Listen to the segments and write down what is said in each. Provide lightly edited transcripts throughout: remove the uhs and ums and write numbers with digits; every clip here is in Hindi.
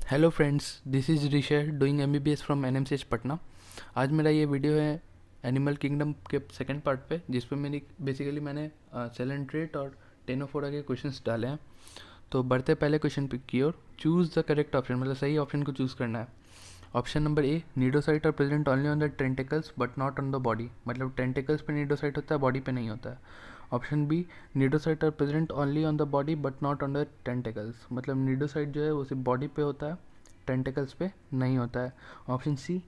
Hello friends, this is Rishay doing MBBS from NMCH Patna. आज मेरा ये वीडियो है एनिमल किंगडम के सेकंड पार्ट पे, जिस पे मैंने सेल एंड ट्रेट और टेनोफोरा के क्वेश्चंस डाले हैं। तो बढ़ते पहले क्वेश्चन पे की ओर। चूज़ द करेक्ट ऑप्शन, मतलब सही ऑप्शन को चूज़ करना है। Option number A, cnidocyte are present only on the tentacles but not on the body, मतलब टेंटिकल्स पे नीडोसाइट होता है, बॉडी पे नहीं होता है। Option B, cnidocyte are present only on the body but not on the tentacles, मतलब नीडोसाइट जो है वो सिर्फ बॉडी पे होता है, टेंटिकल्स पे नहीं होता है। Option C,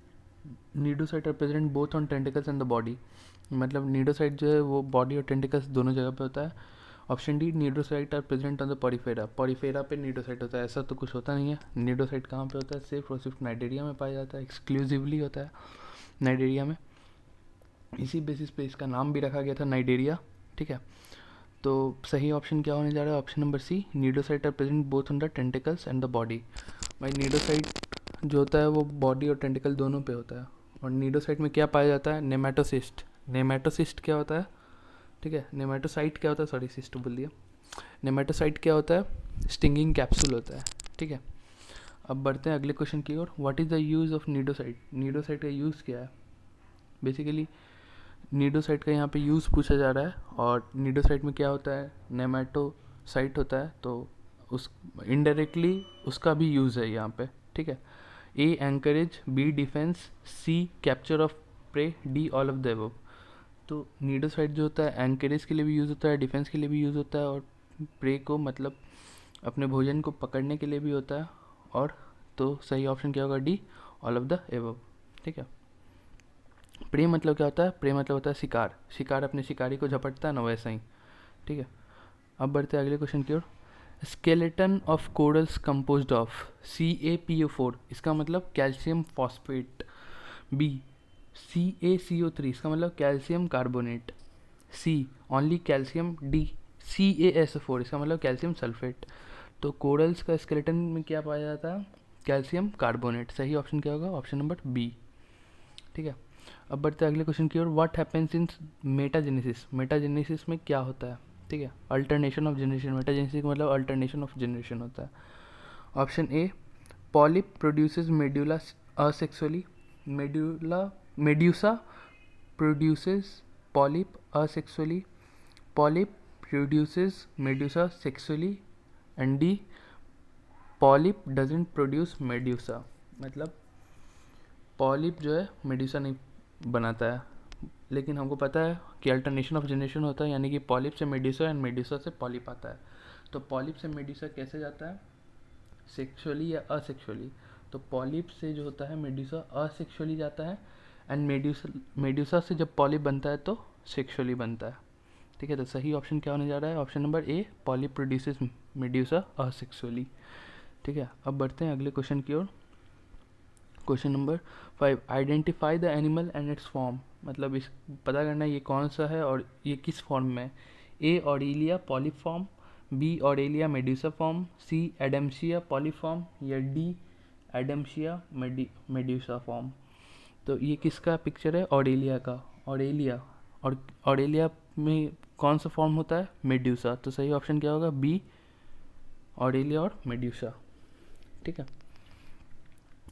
cnidocyte are present both on tentacles and the body, मतलब नीडोसाइट जो है वो बॉडी और टेंटिकल्स दोनों जगह पे होता है। Option D, cnidocyte are present on the Porifera, Porifera पे नीडोसाइट होता है, ऐसा तो कुछ होता नहीं है। नीडोसाइट कहाँ पे होता है? सिर्फ और सिर्फ नाइजीरिया में पाया जाता है, एक्सक्लूसिवली होता है नाइजीरिया में। इसी बेसिस पे इसका नाम भी रखा गया था नाइजीरिया। ठीक है, तो सही ऑप्शन क्या होने जा रहा है? Option number C, cnidocyte are present both on the tentacles and the body. भाई नीडोसाइट जो होता है वो बॉडी और टेंटिकल दोनों पे होता है। और नीडोसाइट में क्या पाया जाता है? नेमेटोसिस्ट। नेमेटोसिस्ट क्या होता है? ठीक है, नेमेटोसाइट क्या होता है? सॉरी, सिस्ट बोल दिया। नेमेटोसाइट क्या होता है? स्टिंगिंग कैप्सूल होता है। ठीक है, अब बढ़ते हैं अगले क्वेश्चन की ओर। What is the use of cnidocyte? Cnidocyte का यूज़ क्या है? बेसिकली नीडोसाइट का यहाँ पे यूज़ पूछा जा रहा है, और नीडोसाइट में क्या होता है? नेमेटोसाइट होता है, तो उस इनडायरेक्टली उसका भी यूज़ है यहाँ पे। ठीक है, A anchorage, B defence, C capture of prey, D all of the above. तो नीडोसाइट जो होता है एंकरेज के लिए भी यूज़ होता है, डिफेंस के लिए भी यूज़ होता है, और प्रे को मतलब अपने भोजन को पकड़ने के लिए भी होता है। और तो सही ऑप्शन क्या होगा? D all of the above. ठीक है, प्रे मतलब क्या होता है? प्रे मतलब होता है शिकार। शिकार अपने शिकारी को झपटता है ना, वैसा ही। ठीक है, अब बढ़ते हैं अगले क्वेश्चन की ओर। Skeleton of corals composed of CaPO4, इसका मतलब कैल्शियम फॉस्फेट। बी, CaCO3, इसका मतलब calcium carbonate. C, only calcium. D, CaSO4, इसका मतलब कैल्शियम सल्फेट। तो कोरल्स का स्केलेटन में क्या पाया जाता है? Calcium carbonate. सही ऑप्शन क्या होगा? Option number B. ठीक है, अब बढ़ते हैं अगले क्वेश्चन की ओर। What happens in metagenesis? Metagenesis में क्या होता है? ठीक है, अल्टरनेशन ऑफ जनरेशन। मेटाजेनेसिस का मतलब अल्टरनेशन ऑफ जनरेशन होता है। Option A, polyp produces medulla asexually. Medulla medusa produces polyp asexually. Polyp produces medusa sexually. And D, polyp doesn't produce medusa, मतलब पॉलिप जो है मेड्यूसा नहीं बनाता है। लेकिन हमको पता है कि अल्टरनेशन ऑफ जनरेशन होता है, यानी कि पॉलिप से मेड्यूसा एंड मेड्यूसा से पॉलिप आता है। तो पॉलिप से मेड्यूसा कैसे जाता है? सेक्सुअली या असेक्सुअली? तो पॉलिप से जो होता है मेड्यूसा असेक्सुअली जाता है, एंड मेड्यूसा से जब पॉलिप बनता है तो सेक्सुअली बनता है। ठीक है, तो सही ऑप्शन क्या होने जा रहा है? Option number A, polyp produces medusa asexually. ठीक है, अब बढ़ते हैं अगले क्वेश्चन की ओर। क्वेश्चन नंबर 5, identify the animal and its form, मतलब इस पता करना है ये कौन सा है और ये किस फॉर्म में है। A Aurelia polyform, B Aurelia medusa form, C Adamsia polyform, या डी एडम्शिया मेड्यूसा फॉर्म। तो ये किसका पिक्चर है? ऑरेलिया का। ऑरेलिया, और ऑरेलिया में कौन सा फॉर्म होता है? मेड्यूसा। तो सही ऑप्शन क्या होगा? बी, ऑरेलिया और मेड्यूसा। ठीक है,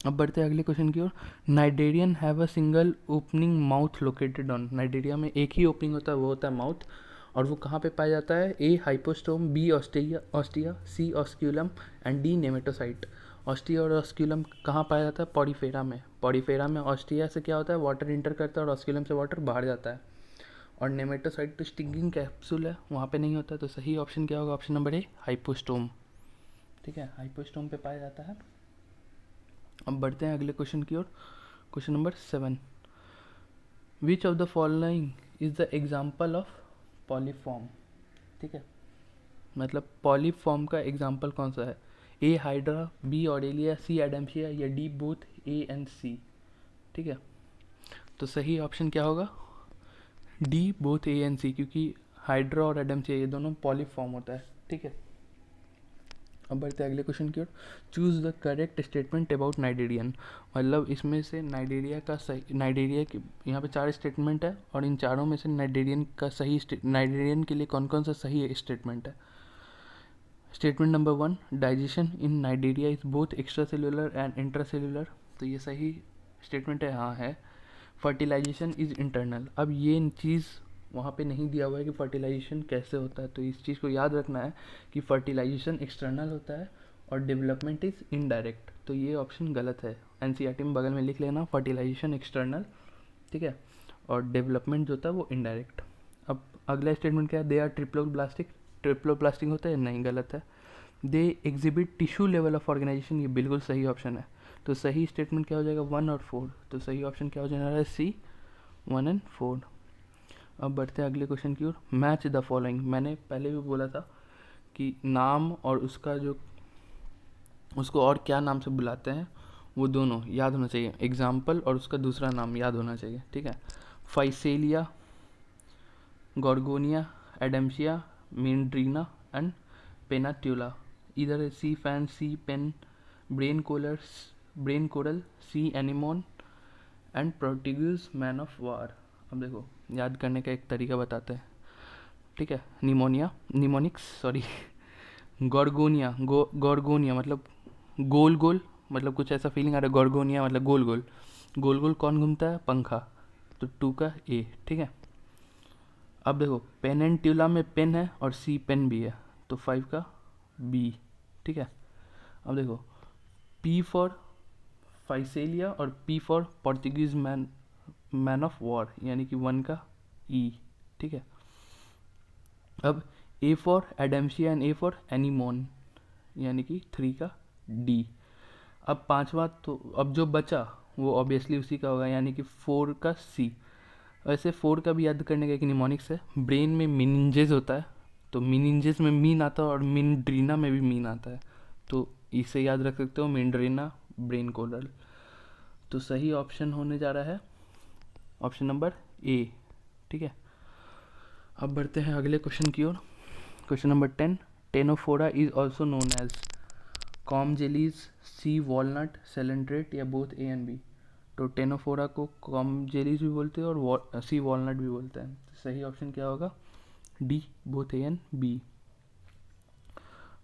अब बढ़ते हैं अगले क्वेश्चन की ओर। Cnidarian have a single opening mouth located on. Cnidaria में एक ही ओपनिंग होता है, वो होता है माउथ। और वो कहाँ पे पाया जाता है? A hypostome, B ostia ostia, C osculum, and D nematocyte. Ostia और ऑस्क्यूलम कहाँ पाया जाता है? पॉरीफेरा में। पॉरीफेरा में ऑस्टिया से क्या होता है? वाटर इंटर करता है, और ऑस्क्यूलम से वाटर बाहर जाता है। और नेमेटोसाइट तो स्टिंगिंग कैप्सूल है, वहाँ पे नहीं होता। तो सही ऑप्शन क्या होगा? ऑप्शन नंबर ए, हाइपोस्टोम। ठीक है, हाइपोस्टोम पे पाया जाता है। अब बढ़ते हैं अगले क्वेश्चन की ओर। Question number 7, which of the following is the example of polyform? ठीक है, मतलब पॉलीफॉर्म का एग्जाम्पल कौन सा है? A hydra, B Aurelia, C Adamsia, या D both A and C. ठीक है, तो सही ऑप्शन क्या होगा? D both A and C, क्योंकि हाइड्रा और एडम्शिया ये दोनों पॉलीफॉर्म होता है। ठीक है, अब बढ़ते हैं अगले क्वेश्चन की ओर। Choose the correct statement about cnidarian, मतलब इसमें से नाइडेरिया का सही, नाइडेरिया की यहाँ पे 4 स्टेटमेंट है, और इन चारों में से नाइडेरियन का सही नाइडेरियन के लिए कौन कौन सा सही स्टेटमेंट है? Statement number 1, digestion in Nigeria is both extra cellular and intra cellular, तो ये सही स्टेटमेंट है, हाँ है। फर्टिलाइजेशन इज इंटरनल, अब ये चीज़ वहाँ पे नहीं दिया हुआ है कि फर्टिलाइजेशन कैसे होता है, तो इस चीज़ को याद रखना है कि फर्टिलाइजेशन एक्सटर्नल होता है और डेवलपमेंट इज इनडायरेक्ट, तो ये ऑप्शन गलत है। एनसीईआरटी में बगल में लिख लेना फर्टिलाइजेशन एक्सटर्नल, ठीक है, और डेवलपमेंट जो होता है वो इनडायरेक्ट। अब अगला स्टेटमेंट क्या है, दे आर ट्रिप्लोब्लास्टिक, ट्रिप्लोप्लास्टिक होता है, नहीं गलत है। They exhibit tissue level of organisation, ये बिल्कुल सही ऑप्शन है। तो सही स्टेटमेंट क्या हो जाएगा, 1 और 4, तो सही ऑप्शन क्या हो जाना है, सी 1 एंड 4। अब बढ़ते हैं अगले क्वेश्चन की ओर, मैच द फॉलोइंग, मैंने पहले भी बोला था कि नाम और उसका जो उसको और क्या नाम से बुलाते हैं वो दोनों याद होना चाहिए, एग्जाम्पल और उसका दूसरा नाम याद होना चाहिए, ठीक है। Physalia, Gorgonia, Adamsia, Meandrina and Pennatula, इधर sea fan, sea pen, brain coral, sea anemone and Portuguese man of war. अब देखो याद करने का एक तरीका बताते हैं, ठीक है। निमोनिक्स सॉरी गॉर्गोनिया, गॉर्गोनिया मतलब गोल गोल, मतलब कुछ ऐसा फीलिंग आ रहा है, गॉर्गोनिया मतलब गोल गोल, गोल गोल कौन घूमता है, पंखा, तो 2 का ए, ठीक है। अब देखो पेनेंट्यूला में पेन है और सी पेन भी है, तो 5 का बी, ठीक है। अब देखो पी फॉर फाइसेलिया और P for Portuguese man of war, यानी कि 1 का ई, ठीक है। अब A for Adamsia and A for anemone, यानी कि 3 का डी। अब पांचवा, तो अब जो बचा वो ऑब्वियसली उसी का होगा, यानी कि 4 का सी। वैसे 4 का भी याद करने का एक निमोनिक्स है, ब्रेन में मिनिंजेस होता है, तो मिनिंजेस में मीन आता है और मिंड्रीना में भी मीन आता है, तो इसे याद रख सकते हो, मिंड्रीना ब्रेन कोरल। तो सही ऑप्शन होने जा रहा है ऑप्शन नंबर ए, ठीक है। अब बढ़ते हैं अगले क्वेश्चन की ओर, question number 10, ctenophora is also known as comb jellies, sea walnut, coelenterate या बोथ ए एंड बी। तो टेनोफोरा को कॉम जेलीज भी बोलते हैं और सी वॉलनट भी बोलते हैं, सही ऑप्शन क्या होगा, D both A and B.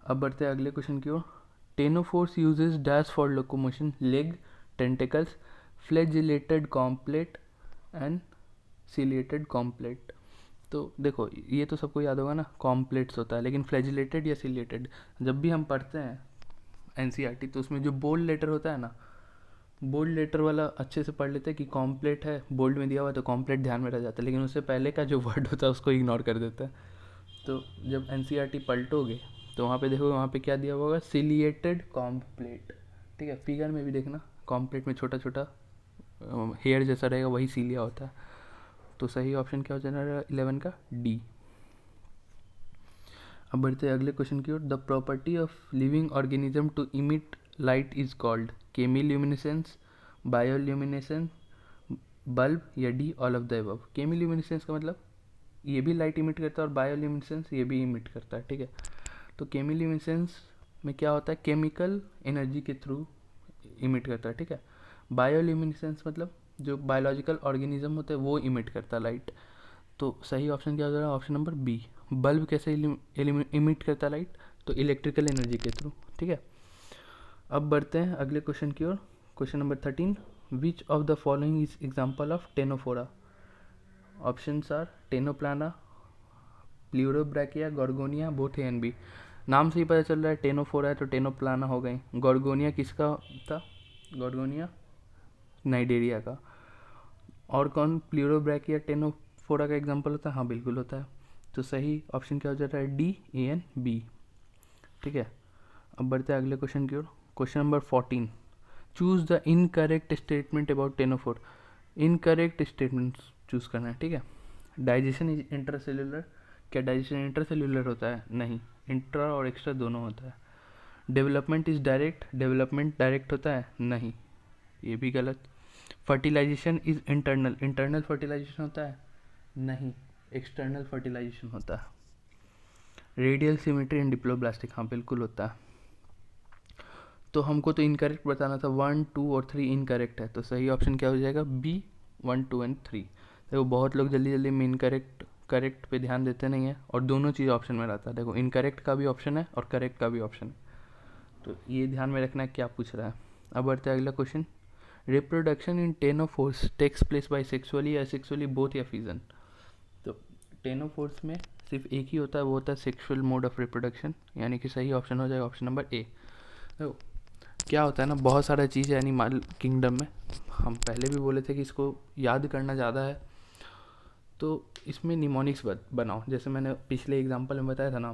अब बढ़ते हैं अगले क्वेश्चन की ओर, ctenophores uses dash for locomotion, leg, tentacles, flagellated comb plate and ciliated comb plate. तो देखो ये तो सबको याद होगा ना, कॉम्प्लेट्स होता है, लेकिन फ्लैजिलेटेड या सिलेटेड जब भी हम पढ़ते हैं एनसीईआरटी, तो उसमें जो बोल्ड लेटर होता है ना, बोल्ड लेटर वाला अच्छे से पढ़ लेते हैं कि कॉम्प्लेट है, बोल्ड में दिया हुआ है तो कॉम्प्लेट ध्यान में रह जाता है, लेकिन उससे पहले का जो वर्ड होता है उसको इग्नोर कर देता है। तो जब एनसीईआरटी पलटोगे तो वहाँ पे देखोगे, वहाँ पे क्या दिया हुआ होगा, सिलिएटेड कॉम्प्लेट, ठीक है। फिगर में भी देखना, कॉम्प्लेट में छोटा छोटा हेयर जैसा रहेगा, वही सीलिया होता है, तो सही ऑप्शन क्या हो जाएगा, 11 का डी। अब बढ़ते हैं अगले क्वेश्चन की ओर, the property of living organism to emit light is called chemiluminescence, bioluminescence, bulb या D all of the above. Chemiluminescence का मतलब ये भी लाइट इमिट करता है और बायोल्यूमिनेसेंस ये भी इमिट करता है, ठीक है। तो केमिल्यूमिनेसेंस में क्या होता है, केमिकल एनर्जी के थ्रू इमिट करता है, ठीक है। बायोल्यूमिनेसेंस मतलब जो बायोलॉजिकल ऑर्गेनिज्म होते हैं वो इमिट करता है लाइट, तो सही ऑप्शन क्या हो जाएगा, ऑप्शन नंबर बी। बल्ब कैसे इमिट करता है लाइट, तो इलेक्ट्रिकल एनर्जी के थ्रू, ठीक है। अब बढ़ते हैं अगले क्वेश्चन की ओर, question number 13, which of the following is example of ctenophora. Options are Ctenoplana, Pleurobrachia, Gorgonia, both A and B. नाम से ही पता चल रहा है टेनोफोरा है तो टेनोप्लाना हो गई। गॉर्गोनिया किसका था, गॉर्गोनिया नाइजीरिया का। और कौन, प्ल्यूरोब्रैकिया टेनोफोरा का एग्जाम्पल होता है, हाँ बिल्कुल होता है। तो सही ऑप्शन क्या हो जाता है, डी ए एंड बी, ठीक है। अब बढ़ते हैं अगले क्वेश्चन की ओर, question number 14, choose the incorrect statement about ctenophore. Incorrect statement choose करना है, ठीक है। डाइजेशन इज इंट्रासेल्युलर, क्या डाइजेशन इंट्रासेल्युलर होता है, नहीं, इंट्रा और एक्स्ट्रा दोनों होता है। Development is direct, development direct होता है, नहीं, ये भी गलत। Fertilisation is internal, internal fertilisation होता है, नहीं, एक्सटर्नल फर्टिलाइजेशन होता है। रेडियल सिमेट्री एंड डिप्लोब्लास्टिक, हाँ बिल्कुल होता है। तो हमको तो इनकरेक्ट बताना था, 1, 2 और 3 इनकरेक्ट है, तो सही ऑप्शन क्या हो जाएगा, बी 1, 2 एंड 3। देखो बहुत लोग जल्दी जल्दी में इनकरेक्ट करेक्ट पे ध्यान देते नहीं है और दोनों चीज़ ऑप्शन में रहता है। देखो इनकरेक्ट का भी ऑप्शन है और करेक्ट का भी ऑप्शन है, तो ये ध्यान में रखना है क्या पूछ रहा है। अब बढ़ते हैं अगला question. Reproduction in ctenophores takes place by sexually, asexually, both या फ्यूजन। तो टेनोफोर्स में सिर्फ एक ही होता है, वो होता है सेक्सुअल मोड ऑफ रिप्रोडक्शन, यानी कि सही ऑप्शन हो जाएगा ऑप्शन नंबर ए। तो क्या होता है ना, बहुत सारा चीज़ है एनिमल किंगडम में, हम पहले भी बोले थे कि इसको याद करना ज़्यादा है, तो इसमें निमोनिक्स बनाओ। जैसे मैंने पिछले एग्जांपल में बताया था ना,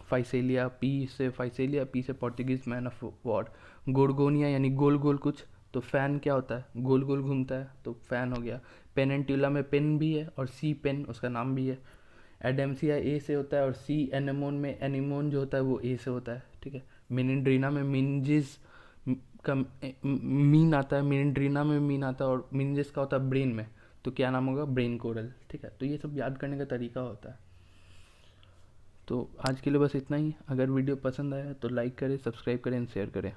फाइसेलिया, पी से पोर्टुगीज मैन ऑफ वॉर, गोर्गोनिया यानी गोल गोल कुछ, तो फैन क्या होता है, गोल गोल घूमता है तो फैन हो गया। पेनेंटुला में पेन भी है और सी पेन उसका नाम भी है। एडेम्सिया ए से होता है और सी एनेमोन में एनिमोन जो होता है वो ए से होता है, ठीक है। मिनिड्रीना में मिनजिस का मीन आता है, मिनिड्रीना में मीन आता है और मिनजिस का होता है ब्रेन में, तो क्या नाम होगा, ब्रेन कोरल, ठीक है। तो ये सब याद करने का तरीका होता है। तो आज के लिए बस इतना ही। अगर वीडियो पसंद आया तो लाइक करें, सब्सक्राइब करें, शेयर करें।